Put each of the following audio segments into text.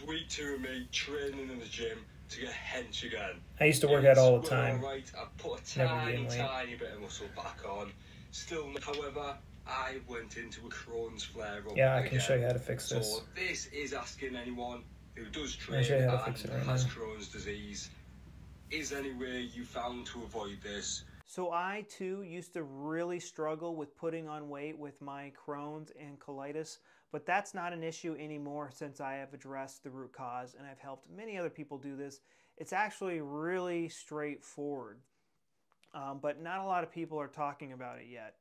week 2 of me training in the gym to get hench again. I used to work out all the It's time. all right. I put a Never tiny, gained weight. tiny bit of muscle back on. Still, however, I went into a Crohn's flare-up. Yeah, I can show you how to fix this. So this is asking anyone who does I'll train show you how to and fix it right has now. Crohn's disease. Is there any way you found to avoid this? So I too used to really struggle with putting on weight with my Crohn's and colitis, but that's not an issue anymore since I have addressed the root cause and I've helped many other people do this. It's actually really straightforward, but not a lot of people are talking about it yet.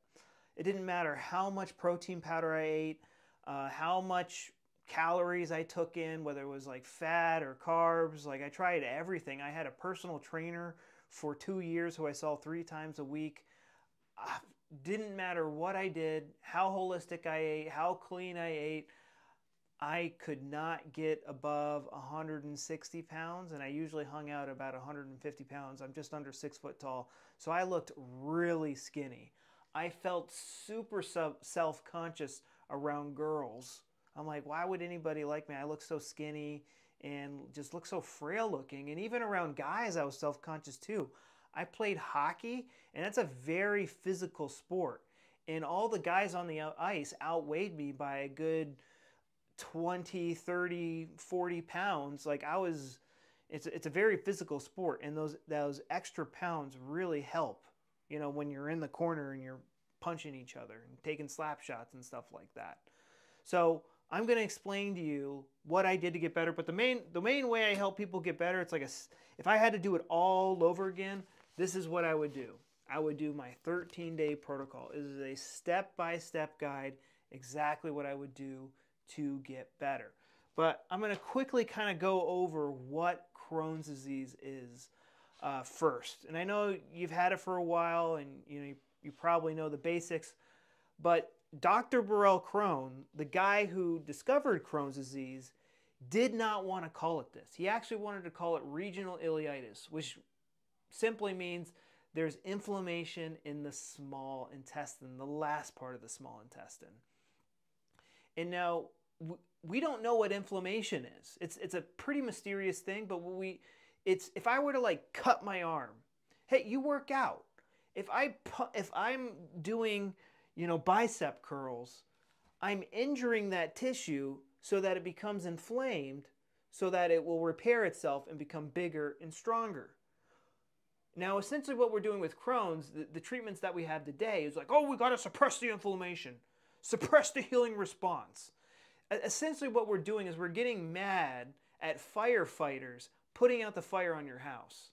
It didn't matter how much protein powder I ate, how much calories I took in, whether it was like fat or carbs. Like I tried everything. I had a personal trainer for 2 years who I saw 3 times a week. Didn't matter what I did, how holistic I ate, how clean I ate, I could not get above 160 pounds, and I usually hung out about 150 pounds. I'm just under 6 foot tall, so I looked really skinny. I felt super self-conscious around girls. I'm like, why would anybody like me? I look so skinny and just look so frail looking. And even around guys, I was self-conscious too. I played hockey, and that's a very physical sport. And all the guys on the ice outweighed me by a good 20, 30, 40 pounds. Like it's a very physical sport, and those extra pounds really help, you know, when you're in the corner and you're punching each other and taking slap shots and stuff like that. So I'm going to explain to you what I did to get better, but the main way I help people get better, it's like if I had to do it all over again, this is what I would do. I would do my 13-day protocol. It is a step-by-step guide, exactly what I would do to get better. But I'm going to quickly kind of go over what Crohn's disease is first. And I know you've had it for a while, and you probably know the basics, but Dr. Burrell Crohn, the guy who discovered Crohn's disease, did not want to call it this. He actually wanted to call it regional ileitis, which simply means there's inflammation in the small intestine, the last part of the small intestine. And now, we don't know what inflammation is. It's a pretty mysterious thing, but if I were to like cut my arm, hey, you work out. If I'm doing bicep curls, I'm injuring that tissue so that it becomes inflamed, so that it will repair itself and become bigger and stronger. Now, essentially what we're doing with Crohn's, the treatments that we have today is like, oh, we got to suppress the inflammation, suppress the healing response. Essentially what we're doing is we're getting mad at firefighters putting out the fire on your house.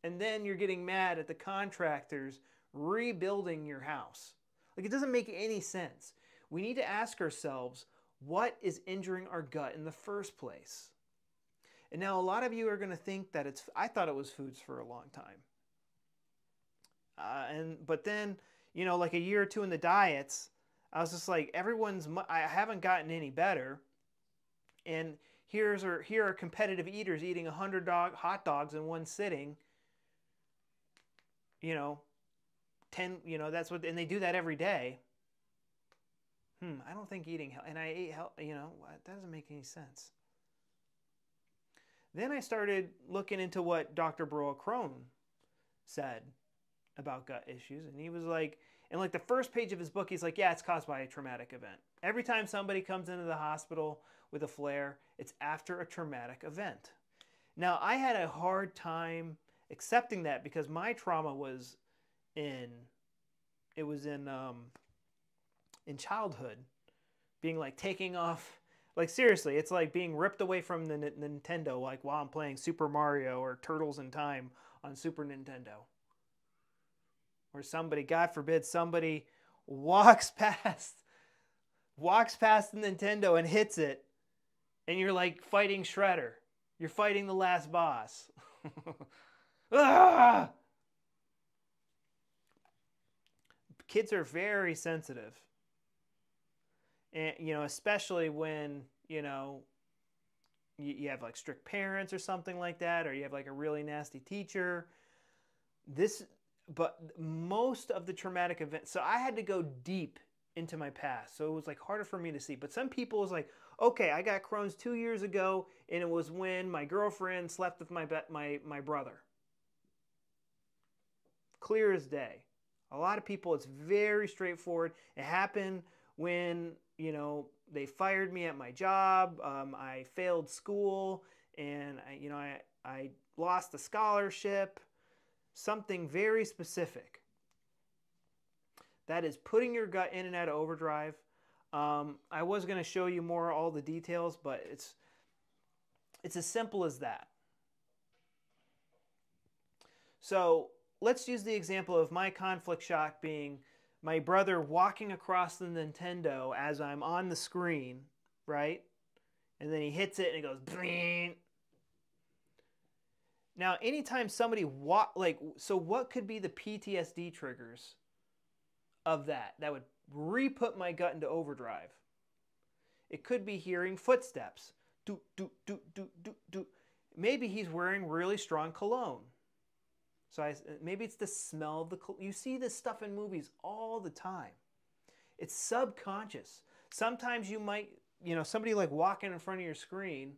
And then you're getting mad at the contractors rebuilding your house. Like, it doesn't make any sense. We need to ask ourselves, what is injuring our gut in the first place? And now a lot of you are going to think that I thought it was foods for a long time. But then, like a year or two in the diets, I was just like, I haven't gotten any better. And here are competitive eaters eating 100 hot dogs in one sitting. 10, that's what, and they do that every day. I don't think eating, and I ate, that doesn't make any sense. Then I started looking into what Dr. Burrell Crohn said about gut issues, and he was like, in like the first page of his book, he's like, yeah, it's caused by a traumatic event. Every time somebody comes into the hospital with a flare, it's after a traumatic event. Now, I had a hard time accepting that because my trauma was in childhood, being like taking off, like seriously, it's like being ripped away from the Nintendo, like while I'm playing Super Mario or Turtles in Time on Super Nintendo. Or somebody, God forbid, somebody walks past the Nintendo and hits it, and you're like fighting Shredder. You're fighting the last boss. Ah! Kids are very sensitive. And, especially when, you have like strict parents or something like that, or you have like a really nasty teacher. But most of the traumatic events, so I had to go deep into my past. So it was like harder for me to see. But some people was like, Okay, I got Crohn's 2 years ago, and it was when my girlfriend slept with my brother. Clear as day. A lot of people, it's very straightforward. It happened when, you know, they fired me at my job. I failed school, and I lost a scholarship. Something very specific. That is putting your gut in and out of overdrive. I was going to show you more all the details, but it's as simple as that. So let's use the example of my conflict shock being my brother walking across the Nintendo as I'm on the screen, right? And then he hits it and it goes, bling. Now, anytime somebody so what could be the PTSD triggers of that would re-put my gut into overdrive? It could be hearing footsteps. Do, do, do, do, do, do. Maybe he's wearing really strong cologne. So maybe it's the smell of the cologne. You see this stuff in movies all the time. It's subconscious. Sometimes you might, somebody like walking in front of your screen,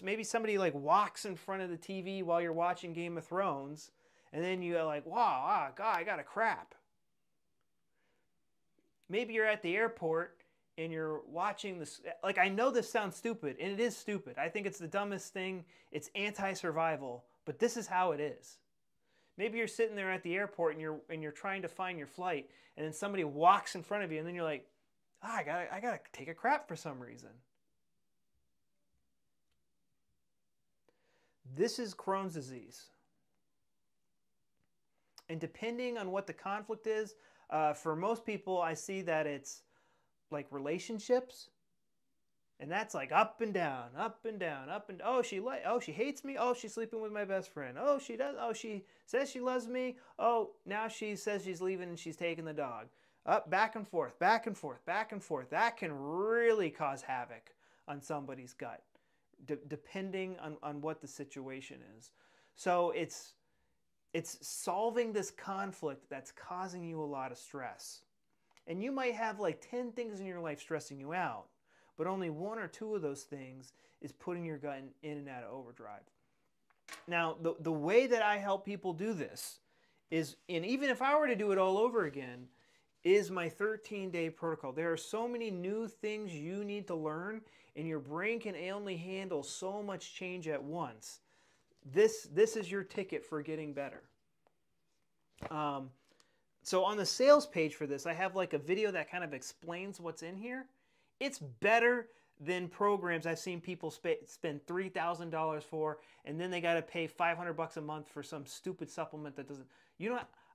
maybe somebody like walks in front of the TV while you're watching Game of Thrones, and then you're like, wow, God, I got a crap. Maybe you're at the airport and you're watching this. Like, I know this sounds stupid, and it is stupid. I think it's the dumbest thing. It's anti-survival, but this is how it is. Maybe you're sitting there at the airport and you're trying to find your flight, and then somebody walks in front of you, and then you're like, I gotta take a crap for some reason. This is Crohn's disease. And depending on what the conflict is, for most people, I see that it's like relationships, and that's like up and down, up and down, up and oh she hates me. Oh, she's sleeping with my best friend. Oh, she does. Oh, she says she loves me. Oh, now she says she's leaving and she's taking the dog. Up, back and forth, back and forth, back and forth. That can really cause havoc on somebody's gut, depending on what the situation is. So it's solving this conflict that's causing you a lot of stress. And you might have like 10 things in your life stressing you out, but only 1 or 2 of those things is putting your gut in and out of overdrive. Now, the way that I help people do this is, and even if I were to do it all over again, is my 13-day protocol. There are so many new things you need to learn, and your brain can only handle so much change at once. This is your ticket for getting better. So on the sales page for this, I have like a video that kind of explains what's in here. It's better than programs I've seen people spend $3,000 for, and then they got to pay $500 a month for some stupid supplement that doesn't.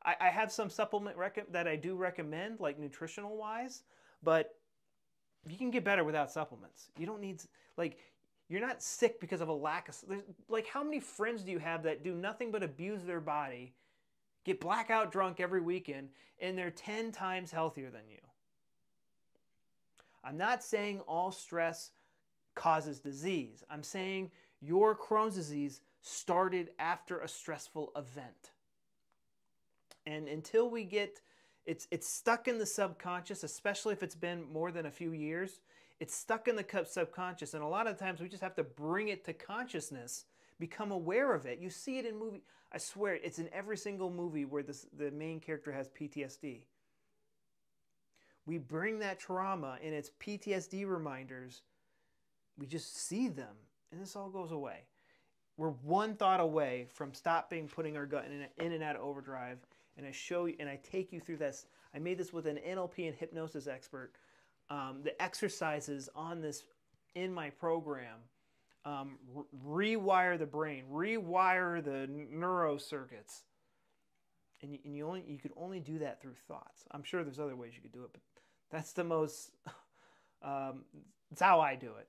I have some supplement that I do recommend, like nutritional wise, but you can get better without supplements. You don't need, like, you're not sick because of a lack of, like, how many friends do you have that do nothing but abuse their body, get blackout drunk every weekend, and they're 10 times healthier than you? I'm not saying all stress causes disease. I'm saying your Crohn's disease started after a stressful event. And until we get, it's stuck in the subconscious, especially if it's been more than a few years. It's stuck in the subconscious, and a lot of times we just have to bring it to consciousness, become aware of it. You see it in movies. I swear, it's in every single movie where the main character has PTSD. We bring that trauma and its PTSD reminders. We just see them, and this all goes away. We're one thought away from stopping putting our gut in and out of overdrive. And I show you, and I take you through this. I made this with an NLP and hypnosis expert. The exercises on this in my program rewire the brain, rewire the neurocircuits, and you could only do that through thoughts. I'm sure there's other ways you could do it, but that's the most. That's how I do it.